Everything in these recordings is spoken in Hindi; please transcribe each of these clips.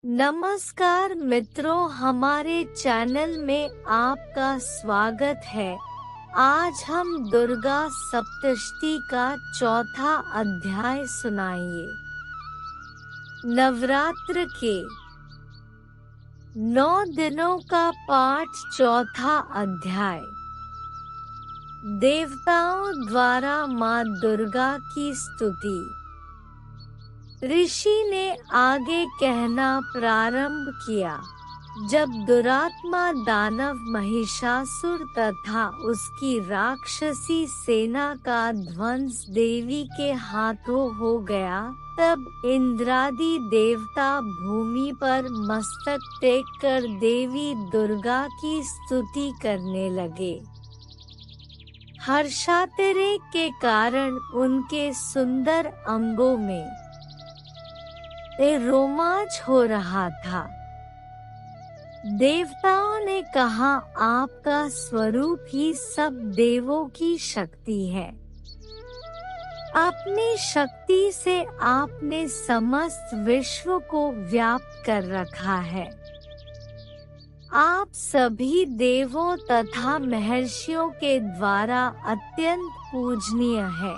नमस्कार मित्रों, हमारे चैनल में आपका स्वागत है। आज हम दुर्गा सप्तशती का चौथा अध्याय सुनाएंगे। नवरात्र के 9 दिनों का पाठ, चौथा अध्याय। देवताओं द्वारा माँ दुर्गा की स्तुति। ऋषि ने आगे कहना प्रारंभ किया। जब दुरात्मा दानव महिषासुर तथा उसकी राक्षसी सेना का ध्वंस देवी के हाथों हो गया, तब इंद्रादि देवता भूमि पर मस्तक टेक कर देवी दुर्गा की स्तुति करने लगे। हर्षातिरेक के कारण उनके सुंदर अंगों में रोमांच हो रहा था। देवताओं ने कहा, आपका स्वरूप ही सब देवों की शक्ति है। अपनी शक्ति से आपने समस्त विश्व को व्याप्त कर रखा है। आप सभी देवों तथा महर्षियों के द्वारा अत्यंत पूजनीय है।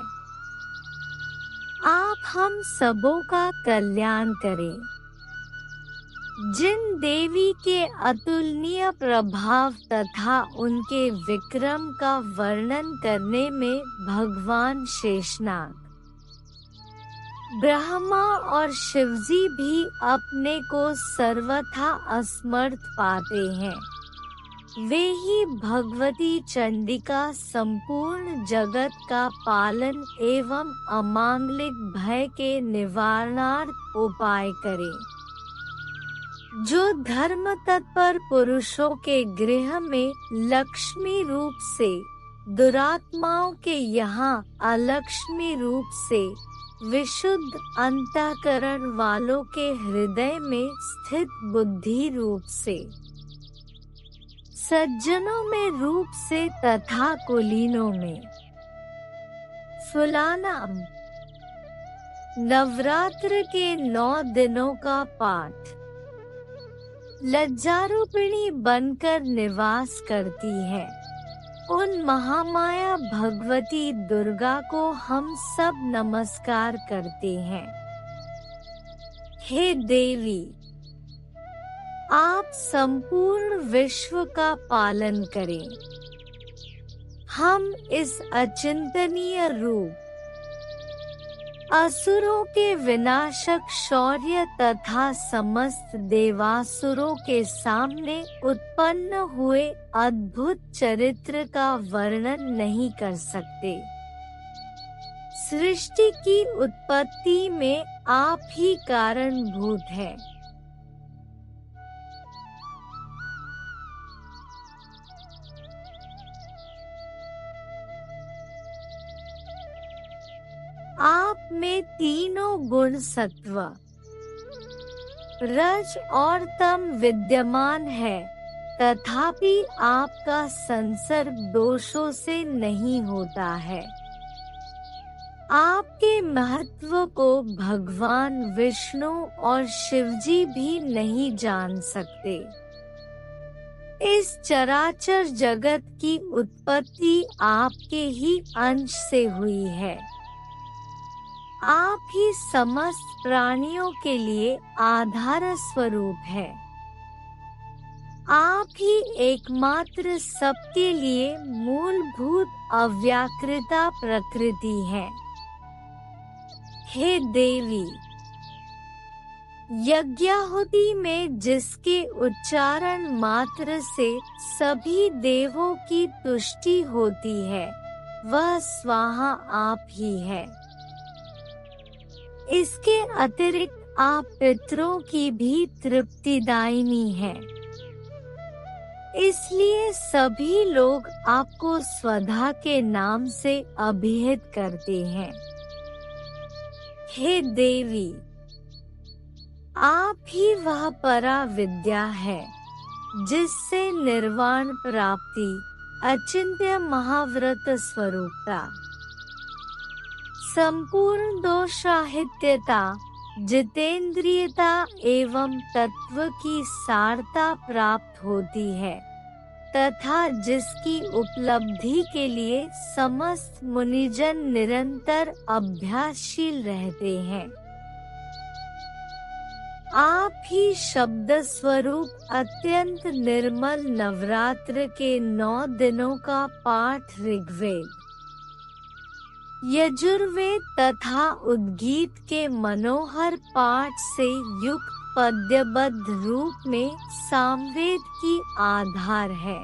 आप हम सबों का कल्याण करें। जिन देवी के अतुलनीय प्रभाव तथा उनके विक्रम का वर्णन करने में भगवान शेषनाग, ब्रह्मा और शिवजी भी अपने को सर्वथा असमर्थ पाते हैं, वे ही भगवती चंडिका संपूर्ण जगत का पालन एवं अमांगलिक भय के निवारणार्थ उपाय करें। जो धर्म तत्पर पुरुषों के गृह में लक्ष्मी रूप से, दुरात्माओं के यहाँ अलक्ष्मी रूप से, विशुद्ध अंतःकरण वालों के हृदय में स्थित बुद्धि रूप से, सज्जनों में रूप से तथा कुलीनों में फुलानाम। नवरात्र के 9 दिनों का पाठ। लज्जारूपिणी बनकर निवास करती है, उन महामाया भगवती दुर्गा को हम सब नमस्कार करते हैं। हे देवी, आप संपूर्ण विश्व का पालन करें। हम इस अचिंतनीय रूप, असुरों के विनाशक शौर्य तथा समस्त देवासुरों के सामने उत्पन्न हुए अद्भुत चरित्र का वर्णन नहीं कर सकते। सृष्टि की उत्पत्ति में आप ही कारणभूत हैं। आप में तीनों गुण सत्व, रज और तम विद्यमान है, तथापि आपका संसर्ग दोषों से नहीं होता है। आपके महत्व को भगवान विष्णु और शिवजी भी नहीं जान सकते। इस चराचर जगत की उत्पत्ति आपके ही अंश से हुई है। आप ही समस्त प्राणियों के लिए आधार स्वरूप है। आप ही एकमात्र सबके लिए मूलभूत अव्याकृता प्रकृति है। हे देवी, यज्ञाहुति में जिसके उच्चारण मात्र से सभी देवों की तुष्टि होती है, वह स्वाहा आप ही है। इसके अतिरिक्त आप पितरों की भी तृप्तिदायिनी है। इसलिए सभी लोग आपको स्वधा के नाम से अभिहित करते हैं। हे देवी, आप ही वह परा विद्या है जिससे निर्वाण प्राप्ति, अचिंत्य महाव्रत स्वरूपता, संपूर्ण दोषाहित्यता, जितेंद्रियता एवं तत्व की सारता प्राप्त होती है, तथा जिसकी उपलब्धि के लिए समस्त मुनिजन निरंतर अभ्यासशील रहते हैं। आप ही शब्द स्वरूप अत्यंत निर्मल नवरात्र के 9 दिनों का पाठ ऋग्वेद, यजुर्वेद तथा उद्गीत के मनोहर पाठ से युक्त पद्यबद्ध रूप में सामवेद की आधार है।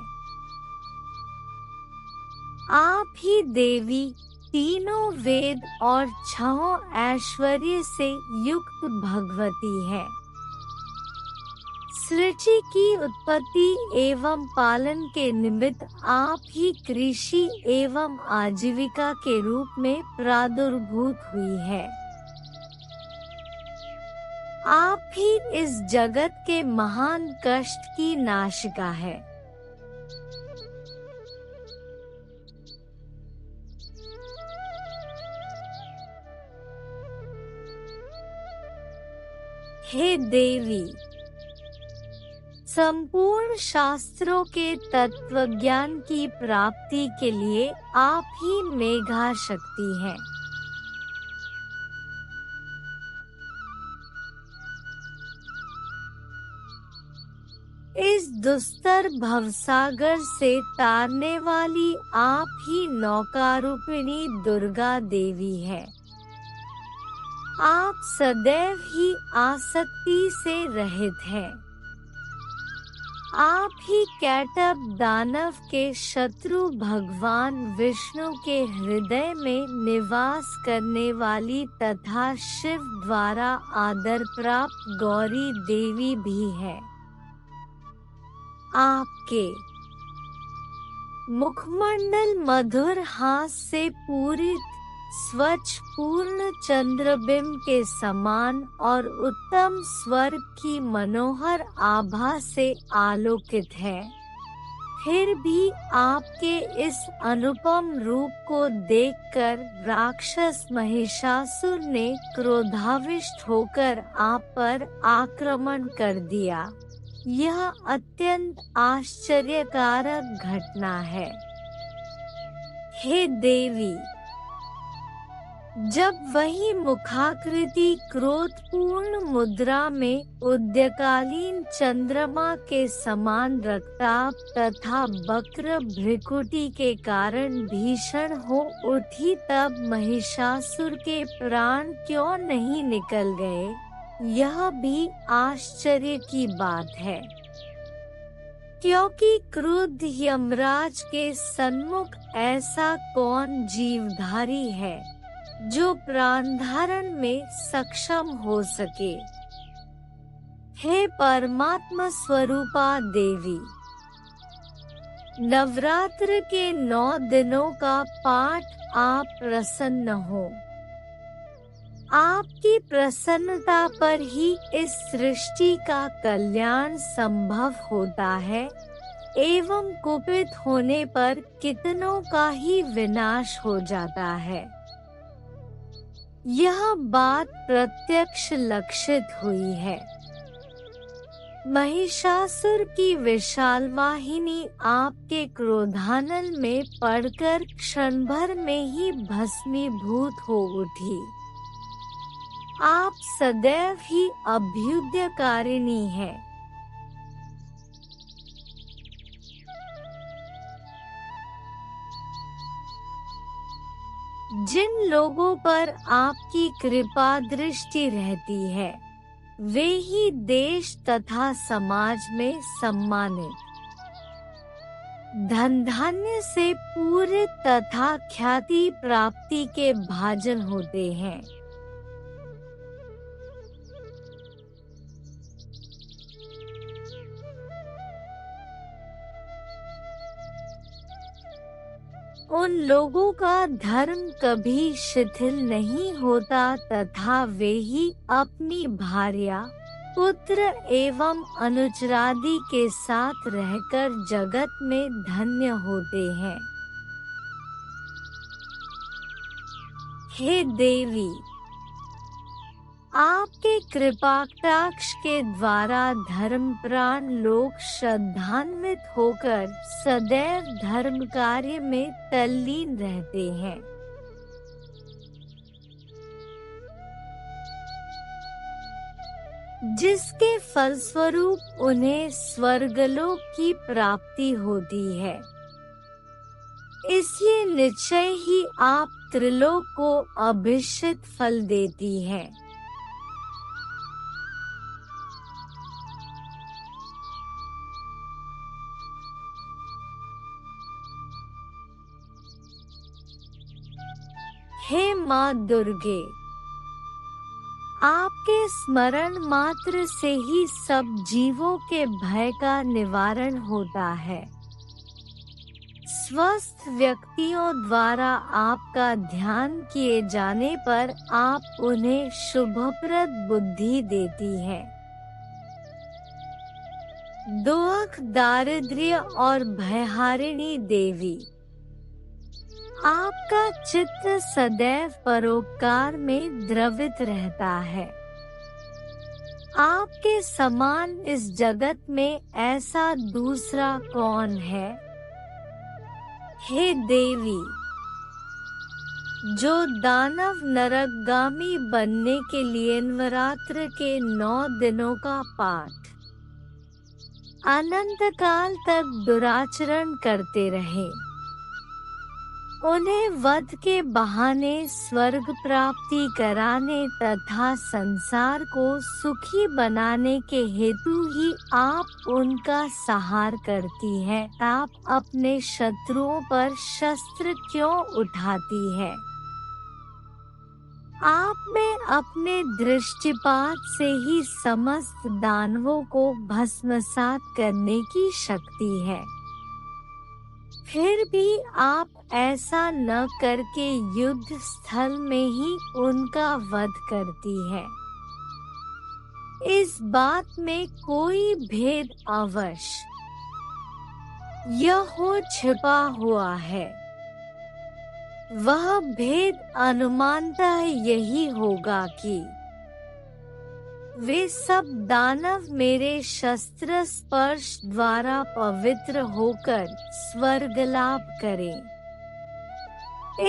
आप ही देवी तीनों वेद और छहों ऐश्वर्य से युक्त भगवती है। सृष्टि की उत्पत्ति एवं पालन के निमित्त आप ही कृषि एवं आजीविका के रूप में प्रादुर्भूत हुई है। आप ही इस जगत के महान कष्ट की नाशिका है। हे देवी, संपूर्ण शास्त्रों के तत्वज्ञान की प्राप्ति के लिए आप ही मेघा शक्ति हैं। इस दुस्तर भवसागर से तारने वाली आप ही नौकारूपिणी दुर्गा देवी है। आप सदैव ही आसक्ति से रहित हैं। आप ही कैटभ दानव के शत्रु भगवान विष्णु के हृदय में निवास करने वाली तथा शिव द्वारा आदर प्राप्त गौरी देवी भी है। आपके मुखमंडल मधुर हास से पूरित स्वच्छ पूर्ण चंद्रबिंब के समान और उत्तम स्वर्ग की मनोहर आभा से आलोकित है। फिर भी आपके इस अनुपम रूप को देखकर राक्षस महिषासुर ने क्रोधाविष्ट होकर आप पर आक्रमण कर दिया। यह अत्यंत आश्चर्यकारक घटना है। हे देवी, जब वही मुखाकृति क्रोधपूर्ण मुद्रा में उद्यकालीन चंद्रमा के समान रक्ताप तथा वक्र भ्रिकुटी के कारण भीषण हो उठी, तब महिषासुर के प्राण क्यों नहीं निकल गए, यह भी आश्चर्य की बात है। क्योंकि क्रुद्ध यमराज के सन्मुख ऐसा कौन जीवधारी है जो प्राण धारण में सक्षम हो सके। हे परमात्मा स्वरूपा देवी, नवरात्र के 9 दिनों का पाठ आप प्रसन्न हो। आपकी प्रसन्नता पर ही इस सृष्टि का कल्याण संभव होता है, एवं कुपित होने पर कितनों का ही विनाश हो जाता है। यह बात प्रत्यक्ष लक्षित हुई है। महिषासुर की विशाल वाहिनी आपके क्रोधानल में पड़कर क्षण भर में ही भस्मीभूत हो उठी। आप सदैव ही अभ्युदयकारिणी हैं। जिन लोगों पर आपकी कृपा दृष्टि रहती है, वे ही देश तथा समाज में सम्मानित, धन धान्य से पूरित तथा ख्याति प्राप्ति के भाजन होते हैं। उन लोगों का धर्म कभी शिथिल नहीं होता तथा वे ही अपनी भार्या, पुत्र एवं अनुचरादि के साथ रहकर जगत में धन्य होते हैं। हे देवी, आपके कृपाकटाक्ष के द्वारा धर्मप्राण लोग श्रद्धान्वित होकर सदैव धर्म कार्य में तल्लीन रहते हैं। जिसके फलस्वरूप उन्हें स्वर्गलोक की प्राप्ति होती है। इसलिए निश्चय ही आप त्रिलोक को अभिष्ट फल देती हैं। हे माँ दुर्गे, आपके स्मरण मात्र से ही सब जीवों के भय का निवारण होता है। स्वस्थ व्यक्तियों द्वारा आपका ध्यान किए जाने पर आप उन्हें शुभप्रद बुद्धि देती हैं। दुख, दारिद्र्य और भयहारिणी देवी, आपका चित्त सदैव परोपकार में द्रवित रहता है। आपके समान इस जगत में ऐसा दूसरा कौन है? हे देवी, जो दानव नरकगामी बनने के लिए नवरात्र के 9 दिनों का पाठ अनंत काल तक दुराचरण करते रहे, उन्हें वध के बहाने स्वर्ग प्राप्ति कराने तथा संसार को सुखी बनाने के हेतु ही आप उनका सहार करती हैं। आप अपने शत्रुओं पर शस्त्र क्यों उठाती हैं? आप में अपने दृष्टिपात से ही समस्त दानवों को भस्मसात करने की शक्ति है। फिर भी आप ऐसा न करके युद्ध स्थल में ही उनका वध करती है। इस बात में कोई भेद अवश्य यह हो छिपा हुआ है। वह भेद अनुमानतः यही होगा कि वे सब दानव मेरे शस्त्र स्पर्श द्वारा पवित्र होकर स्वर्ग लाभ करें।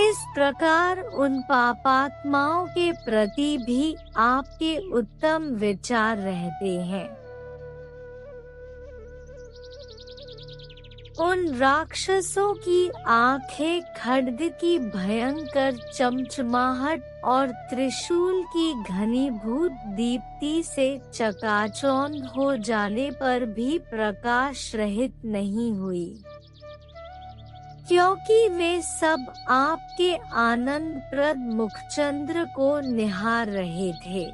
इस प्रकार उन पापात्माओं के प्रति भी आपके उत्तम विचार रहते हैं। उन राक्षसों की आंखें खड्ग की भयंकर चमचमाहट और त्रिशूल की घनीभूत दीप्ति से चकाचौंध हो जाने पर भी प्रकाश रहित नहीं हुई, क्योंकि वे सब आपके आनंदप्रद मुखचंद्र को निहार रहे थे।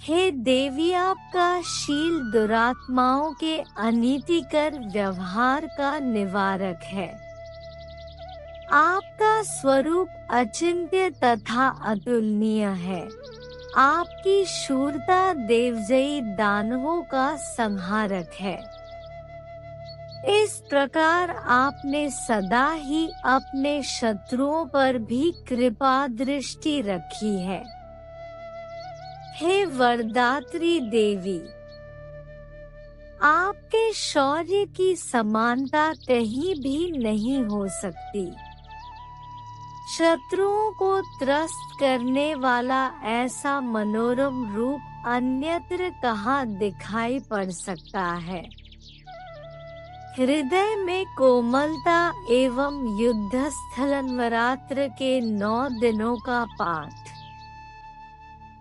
हे देवी, आपका शील दुरात्माओं के अनीतिकर व्यवहार का निवारक है। आपका स्वरूप अचिंत्य तथा अतुलनीय है। आपकी शूरता देवजयी दानवों का संहारक है। इस प्रकार आपने सदा ही अपने शत्रुओं पर भी कृपा दृष्टि रखी है। हे वरदात्री देवी, आपके शौर्य की समानता कहीं भी नहीं हो सकती। शत्रुओं को त्रस्त करने वाला ऐसा मनोरम रूप अन्यत्र कहाँ दिखाई पड़ सकता है। हृदय में कोमलता एवं युद्धस्थल नवरात्र के 9 दिनों का पाठ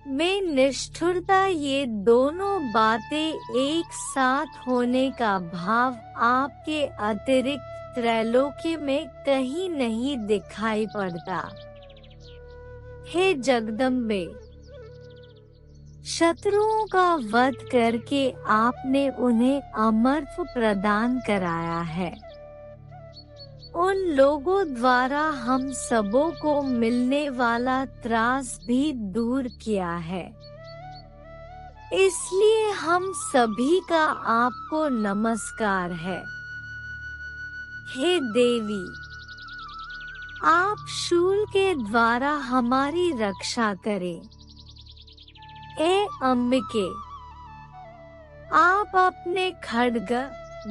में निष्ठुरता, ये दोनों बातें एक साथ होने का भाव आपके अतिरिक्त त्रैलोक्य में कहीं नहीं दिखाई पड़ता। हे जगदम्बे, शत्रुओं का वध करके आपने उन्हें अमरत्व प्रदान कराया है। उन लोगों द्वारा हम सबों को मिलने वाला त्रास भी दूर किया है। इसलिए हम सभी का आपको नमस्कार है। हे देवी, आप शूल के द्वारा हमारी रक्षा करें। हे अम्बिके, आप अपने खड्ग,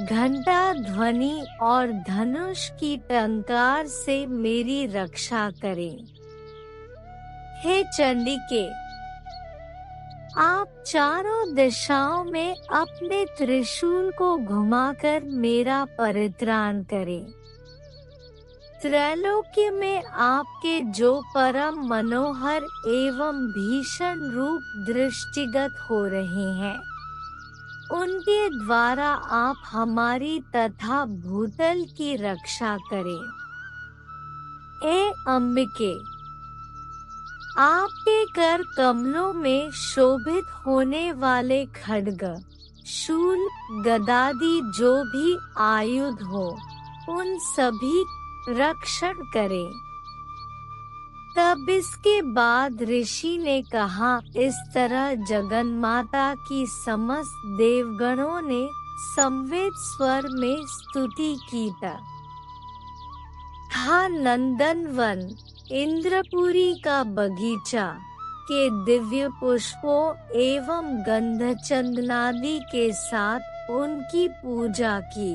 घंटा ध्वनि और धनुष की टंकार से मेरी रक्षा करें। हे चंडिके, आप चारों दिशाओं में अपने त्रिशूल को घुमाकर मेरा परित्राण करें। त्रैलोक्य में आपके जो परम मनोहर एवं भीषण रूप दृष्टिगत हो रहे हैं, उनके द्वारा आप हमारी तथा भूतल की रक्षा करें। हे अम्बिके, आपके कर कमलों में शोभित होने वाले खड्ग, शूल, गदादि जो भी आयुध हो, उन सभी रक्षण करें। तब इसके बाद ऋषि ने कहा, इस तरह जगन्माता की समस्त देवगणों ने संवेद स्वर में स्तुति की था। नंदनवन, इंद्रपुरी का बगीचा के दिव्य पुष्पों एवं गंधचंदनादि के साथ उनकी पूजा की।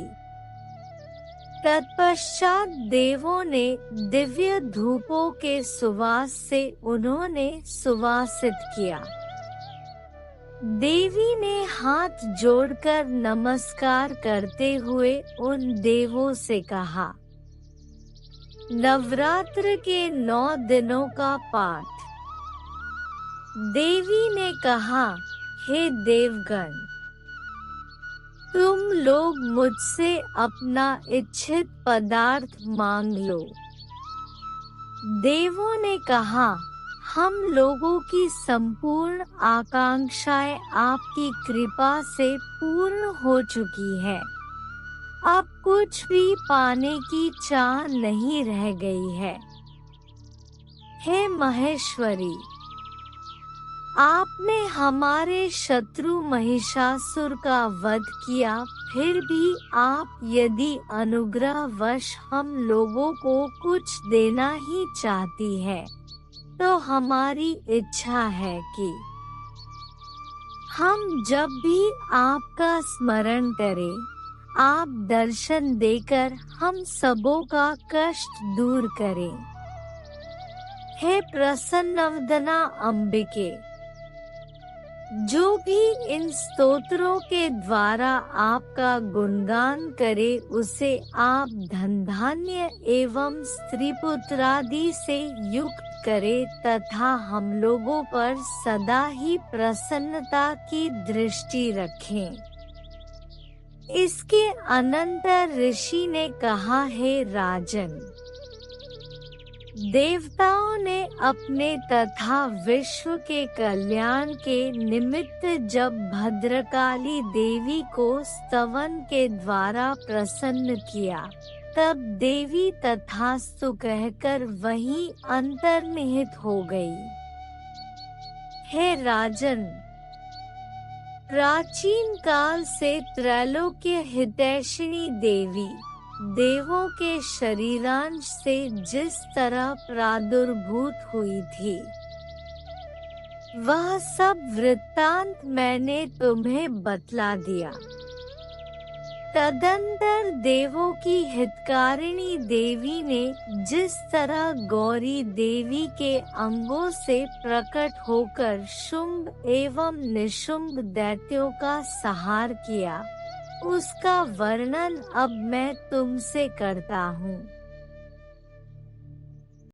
तत्पश्चात देवों ने दिव्य धूपों के सुवास से उन्होंने सुवासित किया। देवी ने हाथ जोड़कर नमस्कार करते हुए उन देवों से कहा, नवरात्र के 9 दिनों का पाठ। देवी ने कहा, हे देवगण, तुम लोग मुझसे अपना इच्छित पदार्थ मांग लो। देवों ने कहा, हम लोगों की संपूर्ण आकांक्षाएं आपकी कृपा से पूर्ण हो चुकी है। अब कुछ भी पाने की चाह नहीं रह गई है। हे महेश्वरी, आपने हमारे शत्रु महिषासुर का वध किया, फिर भी आप यदि अनुग्रहवश हम लोगों को कुछ देना ही चाहती है, तो हमारी इच्छा है कि हम जब भी आपका स्मरण करें, आप दर्शन देकर हम सबों का कष्ट दूर करें। हे प्रसन्नवदना अम्बिके, जो भी इन स्तोत्रों के द्वारा आपका गुणगान करे, उसे आप धन धान्य एवं स्त्री पुत्रादि से युक्त करे तथा हम लोगों पर सदा ही प्रसन्नता की दृष्टि रखें। इसके अनंतर ऋषि ने कहा, हे राजन, देवताओं ने अपने तथा विश्व के कल्याण के निमित्त जब भद्रकाली देवी को स्तवन के द्वारा प्रसन्न किया, तब देवी तथास्तु कहकर वहीं अंतर्निहित हो गई। हे राजन, प्राचीन काल से त्रैलोक्य हितैषिणी देवी देवों के शरीरांश से जिस तरह प्रादुर्भूत हुई थी, वह सब वृत्तांत मैंने तुम्हें बतला दिया। तदंतर देवों की हितकारिणी देवी ने जिस तरह गौरी देवी के अंगों से प्रकट होकर शुंभ एवं निशुंभ दैत्यों का संहार किया, उसका वर्णन अब मैं तुमसे करता हूँ।